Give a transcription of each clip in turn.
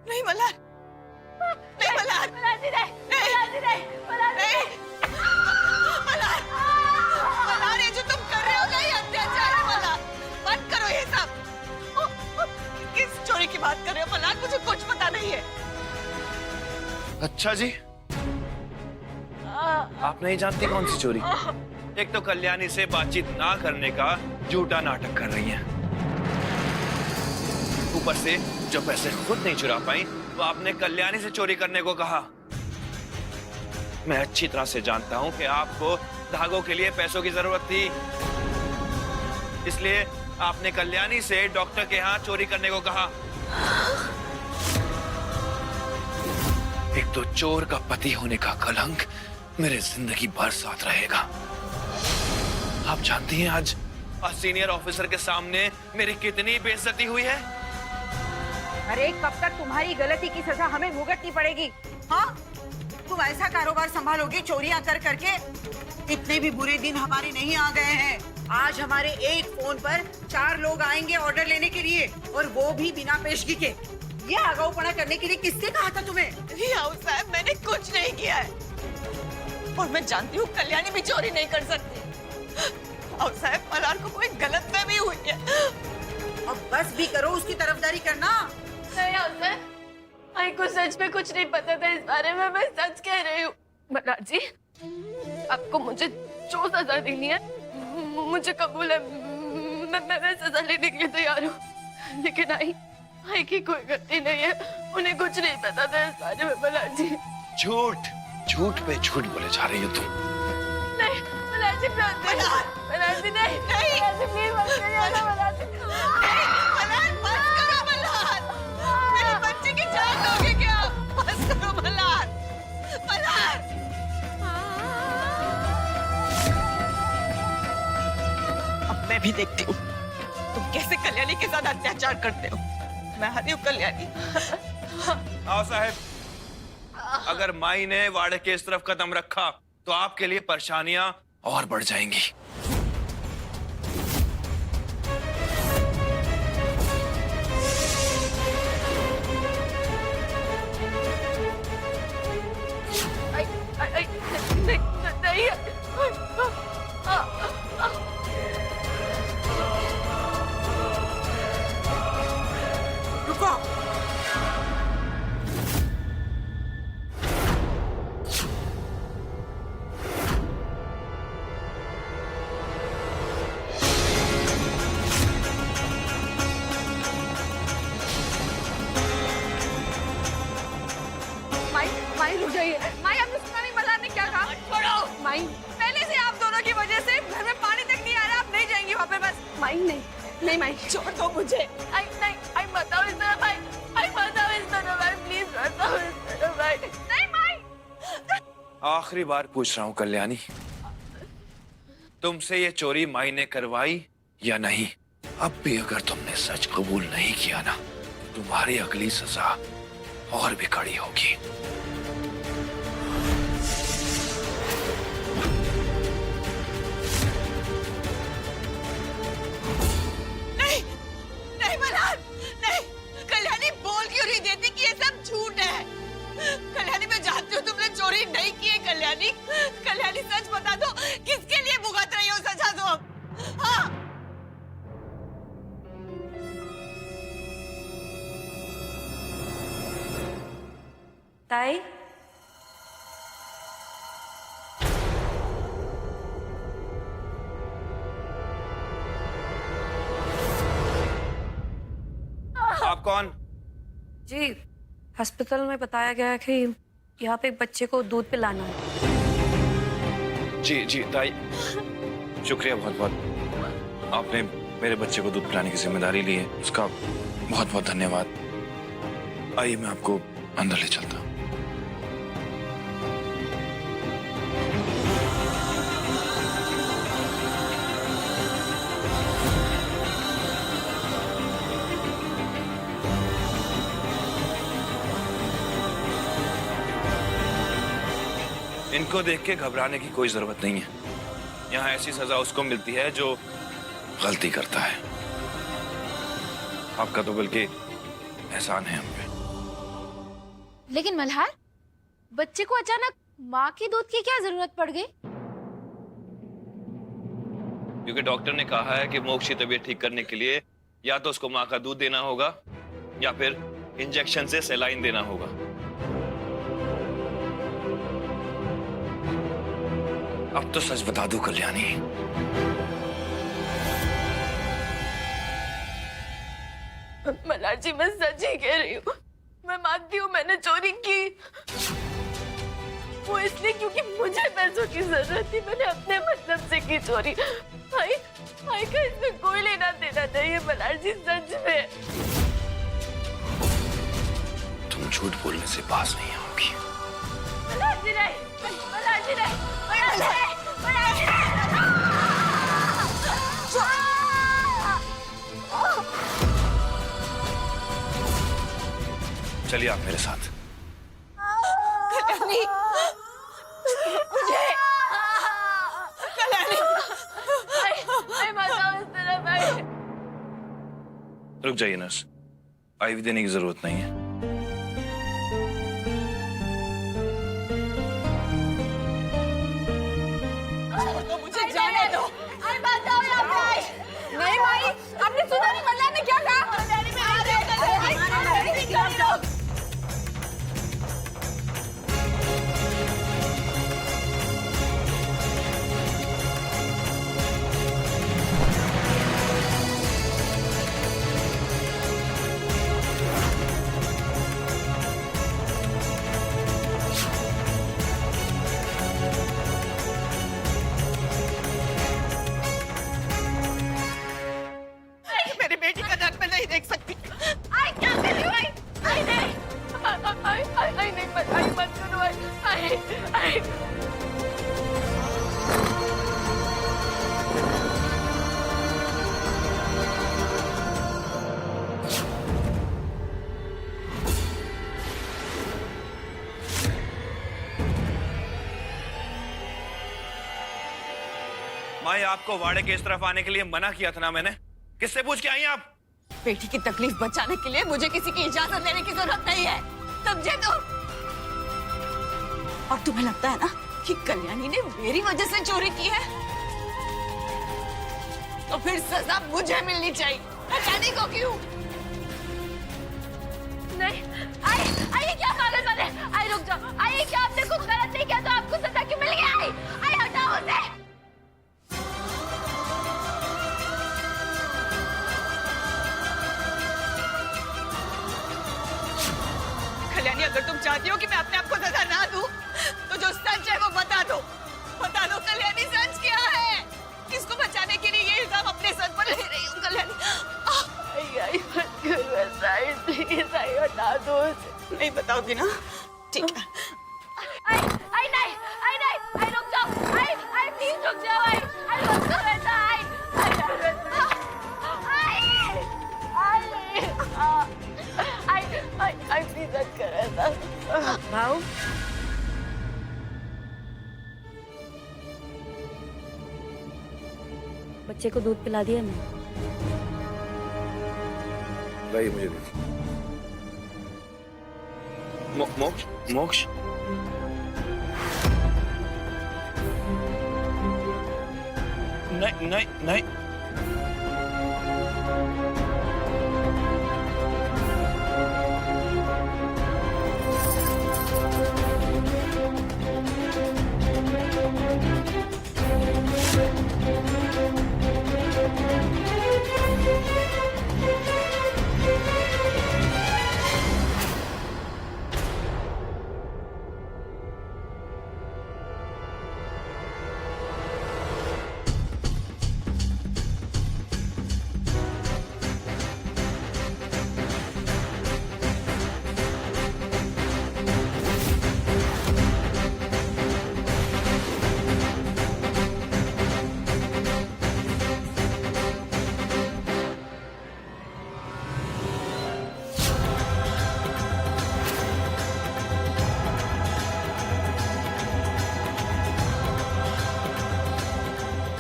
नहीं मल्हार, नहीं मल्हार, नहीं मल्हार, मल्हार ये जो तुम कर रहे हो ना ये अत्याचार है मल्हार, मत करो ये सब। किस चोरी की बात कर रहे हो मल्हार? मुझे कुछ पता नहीं है। अच्छा जी, आप नहीं जानती कौन सी चोरी? एक तो कल्याणी से बातचीत ना करने का झूठा नाटक कर रही हैं। ऊपर से जो पैसे खुद नहीं चुरा पाई तो आपने कल्याणी से चोरी करने को कहा। मैं अच्छी तरह से जानता हूं कि आपको धागों के लिए पैसों की जरूरत थी, इसलिए आपने कल्याणी से डॉक्टर के यहाँ चोरी करने को कहा। एक तो चोर का पति होने का कलंक मेरे जिंदगी भर साथ रहेगा। आप जानती हैं आज सीनियर ऑफिसर के सामने मेरी कितनी बेइज्जती हुई है। अरे कब तक तुम्हारी गलती की सजा हमें भुगतनी पड़ेगी? हाँ, तुम ऐसा कारोबार संभालोगी चोरियां कर करके? इतने भी बुरे दिन हमारे नहीं आ गए हैं। आज हमारे एक फोन पर 4 लोग आएंगे ऑर्डर लेने के लिए, और वो भी बिना पेशगी के। ये आगाऊपना करने के लिए किसने कहा था तुम्हें? साहब, मैंने कुछ नहीं किया है, और मैं जानती हूँ कल्याणी भी चोरी नहीं कर सकती। साहब, मल्हार को कोई गलतफहमी हुई है। अब बस भी करो, उसकी तरफदारी करना। नहीं आई को सच में कुछ नहीं पता था इस बारे में, मैं सच कह रही हूँ। मल्हार जी, आपको मुझे जो सजा देनी है मुझे कबूल है, मैं सजा लेने के लिए तैयार हूँ। लेकिन आई की कोई गलती नहीं है, उन्हें कुछ नहीं पता था इस बारे में। मल्हार जी, झूठ पे झूठ बोले जा रही हो तुम। नहीं मल्हार जी, मल्हार जी नहीं, मल्हार जी प्लीज मत करिए ना मल्हार जी। मल्हार बस करो मल्हार, मेरे बच्चे की जान लोगे क्या? बस करो मल्हार, मल्हार। अब मैं भी देखती हूँ तुम कैसे कल्याणी के साथ अत्याचार करते हो। मैं आती हूँ कल्याणी। आओ साहब, अगर माई ने वाड़े के इस तरफ कदम रखा तो आपके लिए परेशानियां और बढ़ जाएंगी। रुको, माई रुक जाइए। माई, आपने सुना नहीं मल्हार ने क्या कहा? छोड़ो माई, पहले से आप दोनों की वजह से घर में पानी तक नहीं आ रहा, आप नहीं जाएंगी वहाँ पे बस। माई नहीं माई, छोड़ दो मुझे। आई बताओ इस तरह भाई, आई बताओ इस तरह भाई, प्लीज बताओ इस तरह भाई। नहीं माई, आखिरी बार पूछ रहा हूं कल्याणी, तुमसे ये चोरी माई ने करवाई या नहीं? अब भी अगर तुमने सच कबूल नहीं किया ना, तुम्हारी अगली सजा और भी कड़ी होगी। नहीं, नहीं मल्हार, नहीं। कल्याणी बोल क्यों नहीं देती कि ये सब झूठ है? कल्याणी, मैं जानती हूँ तुमने चोरी नहीं की है। कल्याणी, कल्याणी सच बता दो, किसके लिए भुगत रही हो सजा तुम? हाँ? ताई, आप कौन? जी अस्पताल में बताया गया है कि यहाँ पे एक बच्चे को दूध पिलाना है। जी ताई, शुक्रिया बहुत बहुत। आपने मेरे बच्चे को दूध पिलाने की जिम्मेदारी ली है, उसका बहुत बहुत धन्यवाद। आइए मैं आपको अंदर ले चलता हूँ। इनको देख के घबराने की कोई जरूरत नहीं है। यहाँ ऐसी सजा उसको मिलती है जो गलती करता है। आपका तो बल्कि एहसान है हम पे। लेकिन मल्हार, बच्चे को अचानक माँ के दूध की क्या जरूरत पड़ गई? क्योंकि डॉक्टर ने कहा है कि मोक्ष की तबीयत ठीक करने के लिए या तो उसको माँ का दूध देना होगा या फिर इंजेक्शन से सलाइन देना होगा। अब तो सच बता दूं कल्याणी, मल्हार जी, मैं सच ही कह रही हूँ। मैं मानती हूँ मैंने चोरी की, वो इसलिए क्योंकि मुझे पैसों की जरूरत थी। मैंने अपने मतलब से की चोरी। भाई का इसमें कोई लेना देना नहीं है मल्हार जी, सच में। तुम झूठ बोलने से पास नहीं आओगी। मल्हार जी नहीं, मल्हार जी नहीं, मल्हार जी नहीं, मल्हार जी नहीं। चलिए आप मेरे साथ। कल्याणी, मुझे कल्याणी, रुक जाइए नर्स, आईवी देने की जरूरत नहीं है। तो मुझे जाने दो। नहीं माई, आपने सुना नहीं मल्हार ने क्या कहा? मेरी बेटी का दर्द मैं नहीं देख सकती। माई, आपको वाड़े के इस तरफ आने के लिए मना किया था ना मैंने। किससे पूछ के आई आप? बेटी की तकलीफ बचाने के लिए मुझे किसी की इजाजत लेने की जरूरत नहीं है, समझे तुम? और तुम्हें लगता है ना कि कल्याणी ने मेरी वजह से चोरी की है, तो फिर सजा मुझे मिलनी चाहिए, कल्याणी को क्यों? नहीं, आई क्या पागल वाले? आई रुक जाओ। आई क्या आपने कुछ गलत नहीं किया तो आपको सजा क्यों मिल गई? आई हटाओ उसे। कल्याणी, अगर तुम चाहती हो कि मैं अपने आप को सजा ना दूं, तो जो सच है वो बता दो। बता दो कल्याणी, सच क्या है? किसको बचाने के लिए ये इल्जाम अपने सर पर ले रही हूँ कल्याणी? आई मत करो ऐसा, प्लीज आई हटा दो उसे। नहीं बताओगी ना? ठीक है। आई नहीं, आई रुक जाओ। आई प्लीज रुक जाओ। आई मत करो ऐसा। आई प्लीज मत करो ऐसा। भाऊ, बच्चे को दूध पिला दिया मैं। लाइए मुझे दीजिए। मोक्ष, मोक्ष, नहीं नहीं नहीं।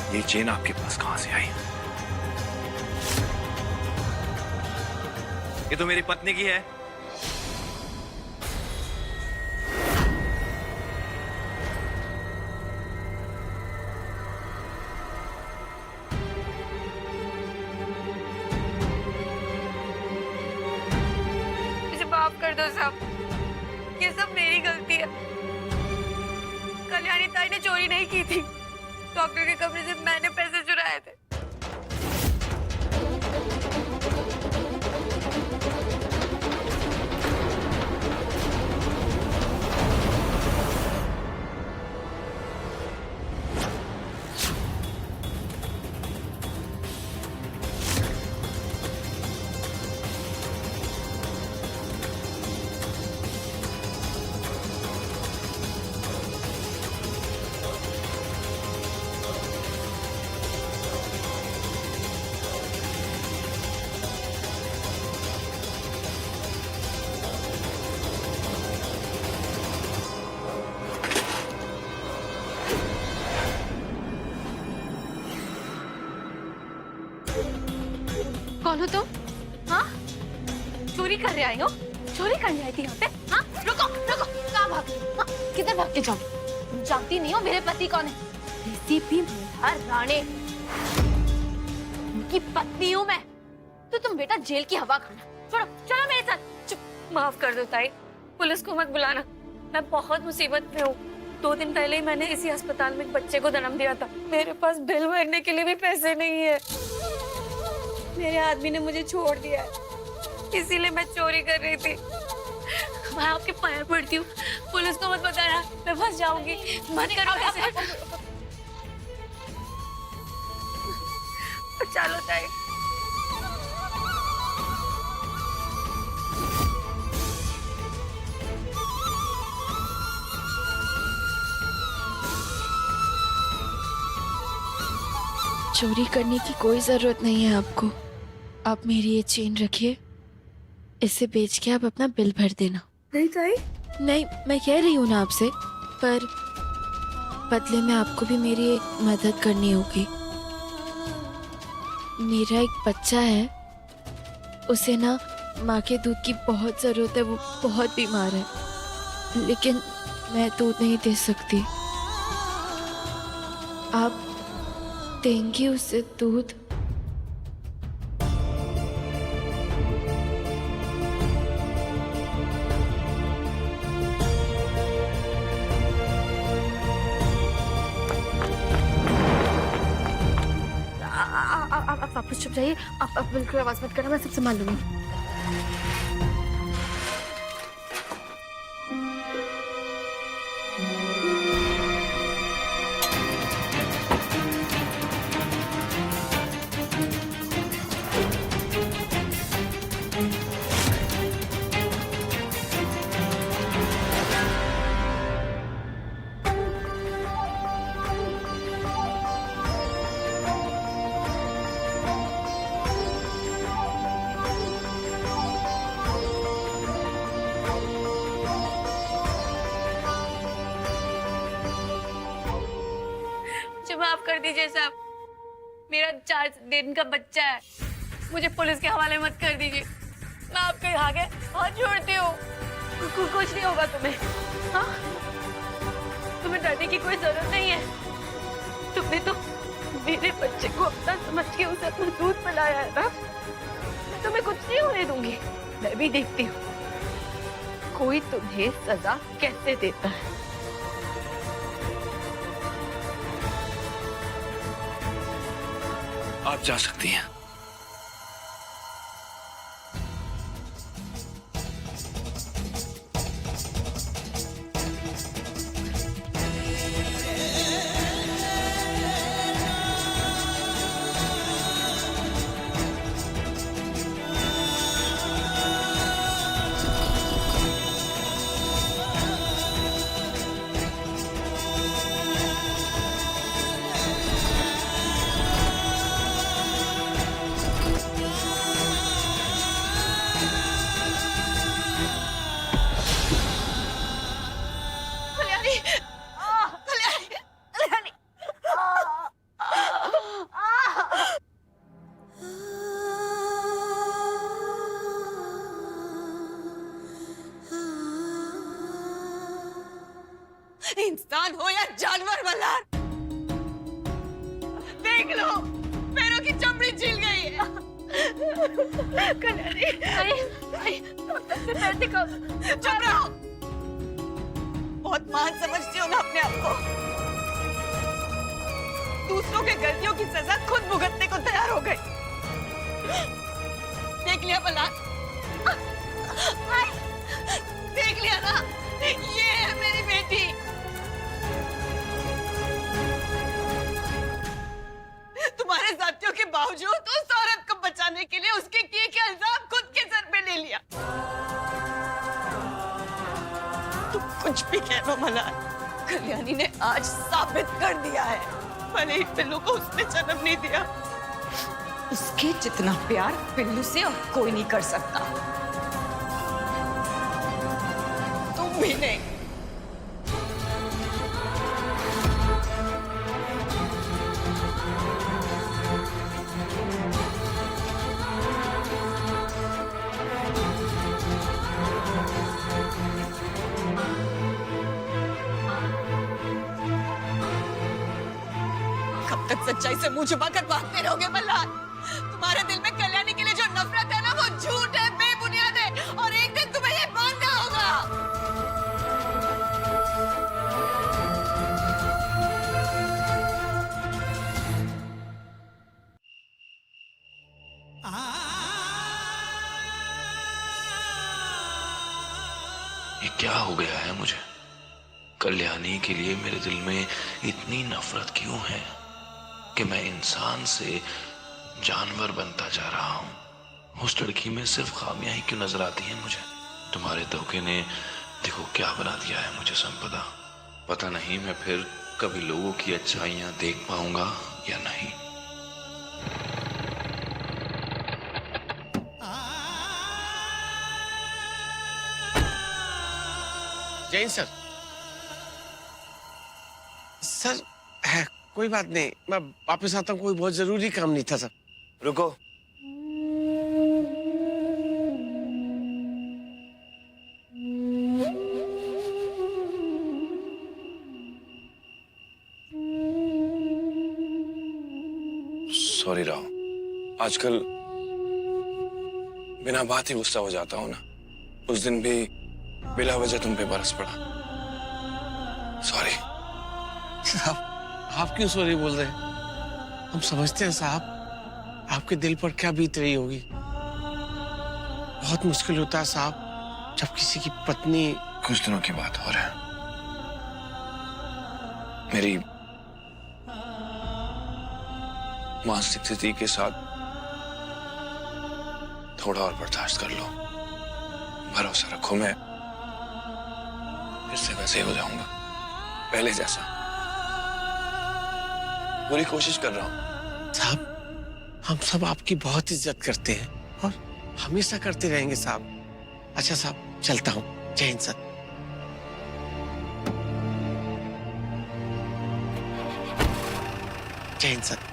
ये चेन आपके पास कहां से आई? ये तो मेरी पत्नी की है। आप, ये सब मेरी गलती है। कल्याणी ताई ने चोरी नहीं की थी, डॉक्टर के कमरे से मैंने पैसे चुराए थे। कौन हो तुम? हाँ, चोरी कर रहे आई हो? चोरी करने आई थी यहाँ पे? हाँ, रुको रुको, कहाँ भाग? हाँ, किधर भाग के जाओ? जानती नहीं हो मेरे पति कौन है? रेसिपी मेहर राणे, उनकी पत्नी हूँ मैं। तो तुम बेटा जेल की हवा खाना, छोड़ो, चलो मेरे साथ। चुप, माफ कर दो ताई, पुलिस को मत बुलाना, मैं बहुत मुसीबत में हूँ। 2 दिन पहले ही मैंने इसी अस्पताल में एक बच्चे को जन्म दिया था। मेरे पास बिल भरने के लिए भी पैसे नहीं है। मेरे आदमी ने मुझे छोड़ दिया है, इसीलिए मैं चोरी कर रही थी। मैं आपके पैर पड़ती हूँ, पुलिस को मत बताना, मैं फंस जाऊंगी। मत करो ऐसे। चलो ताई। चोरी करने की कोई जरूरत नहीं है आपको। आप मेरी ये चेन रखिए, इसे बेच के आप अपना बिल भर देना। नहीं ताई। नहीं, मैं कह रही हूँ ना आपसे, पर बदले में आपको भी मेरी एक मदद करनी होगी। मेरा एक बच्चा है, उसे ना माँ के दूध की बहुत जरूरत है, वो बहुत बीमार है, लेकिन मैं दूध नहीं दे सकती। आप देंगी उसे दूध? आप वापस चुप जाइए, आप बिल्कुल आवाज मत करना, मैं सब संभाल लूंगी। माफ कर दीजिए साहब, मेरा 4 दिन का बच्चा है, मुझे पुलिस के हवाले मत कर दीजिए। मैं आपके आगे हाथ जोड़ती हूँ, कुछ नहीं होगा तुम्हें। हाँ, तुम्हें डरने की कोई जरूरत नहीं है। तुमने तो मेरे बच्चे को अपना समझ के उसे अपना दूध पिलाया है ना, मैं तुम्हें कुछ नहीं होने दूंगी। मैं भी देखती हूँ कोई तुम्हें सजा कैसे देता है। आप जा सकती हैं। इंसान हो या जानवर मल्हार, देख लो पैरों की चमड़ी छिल गई है। कल्याणी, आई, डॉक्टर से पैर दिखाओ। चुप रहो। बहुत महान समझती हो ना अपने आप को। दूसरों के गलतियों की सजा खुद भुगतने को तैयार हो गई। देख लिया बलान? देख लिया ना, ये है मेरी बेटी। तुम्हारे साथियों के बावजूद उस औरत को बचाने के लिए उसके किए के इल्जाम खुद के सर पे ले लिया। तुम कुछ भी कह लो मलान, कल्याणी ने आज साबित कर दिया है, भले ही पिल्लू को उसने जन्म नहीं दिया, उसके जितना प्यार पिल्लू से और कोई नहीं कर सकता। तुम भी नहीं। कब तक सच्चाई से मुंह छुपाकर भागते रहोगे मल्हार? तुम्हारे दिल में कल्याणी के लिए जो नफरत है ना, वो झूठ है, बेबुनियाद है, और एक दिन तुम्हें ये मानना होगा। ये क्या हो गया है मुझे? कल्याणी के लिए मेरे दिल में इतनी नफरत क्यों है कि मैं इंसान से जानवर बनता जा रहा हूं? उस लड़की में सिर्फ खामियां ही क्यों नजर आती हैं मुझे? तुम्हारे धोखे ने देखो क्या बना दिया है मुझे संपदा। पता नहीं मैं फिर कभी लोगों की अच्छाइयां देख पाऊंगा या नहीं। जैन सर, सर है कोई बात नहीं, मैं वापस आता हूँ, कोई बहुत जरूरी काम नहीं था सर। रुको, सॉरी राव, आजकल बिना बात ही गुस्सा हो जाता हूं ना। उस दिन भी बिला वजह तुम पे बरस पड़ा। सॉरी। साहब, आप क्यों सॉरी बोल रहे हैं? हम समझते हैं साहब, आपके दिल पर क्या बीत रही होगी। बहुत मुश्किल होता है साहब जब किसी की पत्नी। कुछ दिनों की बात हो रहा है, मेरी मानसिक स्थिति के साथ थोड़ा और बर्दाश्त कर लो, भरोसा रखो, मैं फिर से वैसे हो जाऊंगा, पहले जैसा। पूरी कोशिश कर रहा हूं। साहब, हम सब आपकी बहुत इज्जत करते हैं और हमेशा करते रहेंगे साहब। अच्छा साहब, चलता हूँ। जय हिंद सर। जय हिंद सर।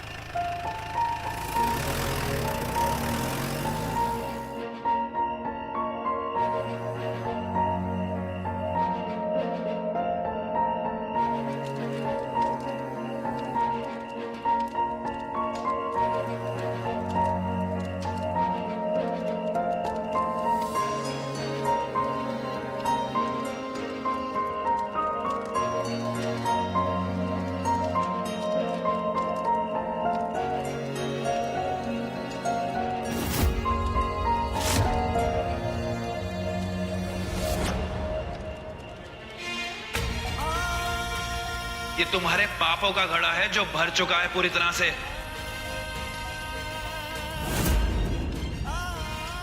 ये तुम्हारे पापों का घड़ा है जो भर चुका है पूरी तरह से।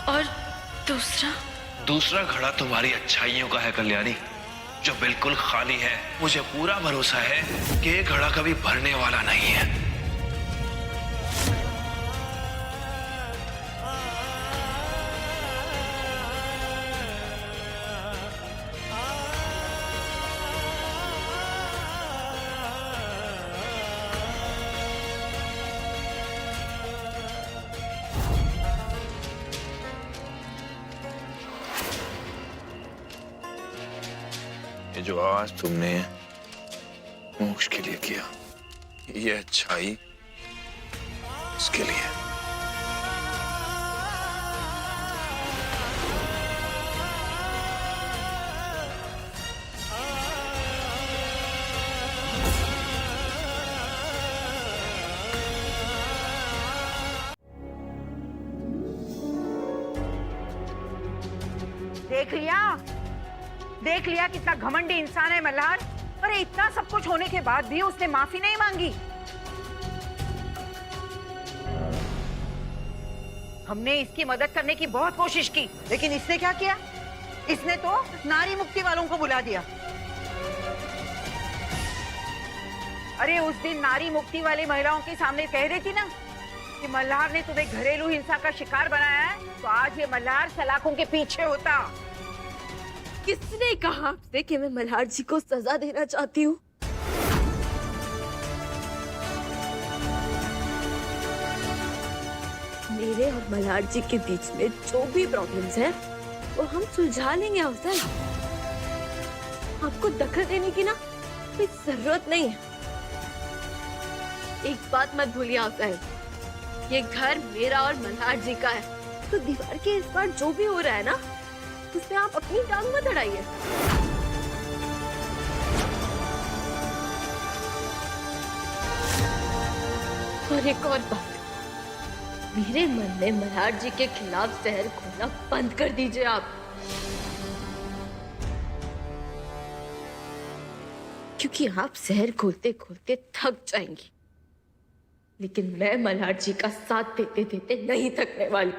और दूसरा घड़ा तुम्हारी अच्छाइयों का है कल्याणी, जो बिल्कुल खाली है। मुझे पूरा भरोसा है कि ये घड़ा कभी भरने वाला नहीं है। ये जो आज तुमने मोक्ष के लिए किया, ये अच्छाई उसके लिए। देख लिया कितना घमंडी इंसान है मल्हार। अरे इतना सब कुछ होने के बाद भी उसने माफी नहीं मांगी। हमने इसकी मदद करने की बहुत कोशिश की, लेकिन इसने क्या किया? इसने तो नारी मुक्ति वालों को बुला दिया। अरे उस दिन नारी मुक्ति वाली महिलाओं के सामने कह रही थी ना कि मल्हार ने तुम्हें घरेलू हिंसा का शिकार बनाया है, तो आज ये मल्हार सलाखों के पीछे होता। किसने कहा आपसे कि मैं मल्हार जी को सजा देना चाहती हूँ? मेरे और मल्हार जी के बीच में जो भी प्रॉब्लम्स हैं, वो हम सुलझा लेंगे अफजल। आपको दखल देने की ना कोई जरूरत नहीं है। एक बात मत भूलिए अफजल, ये घर मेरा और मल्हार जी का है, तो दीवार के इस बार जो भी हो रहा है ना, उसमें आप अपनी टांग मत अड़ाइए। और एक और बात, मेरे मन में मल्हार जी के खिलाफ जहर घोलना बंद कर दीजिए आप, क्योंकि आप जहर घोलते घोलते थक जाएंगी, लेकिन मैं मल्हार जी का साथ देते देते नहीं थकने वाली।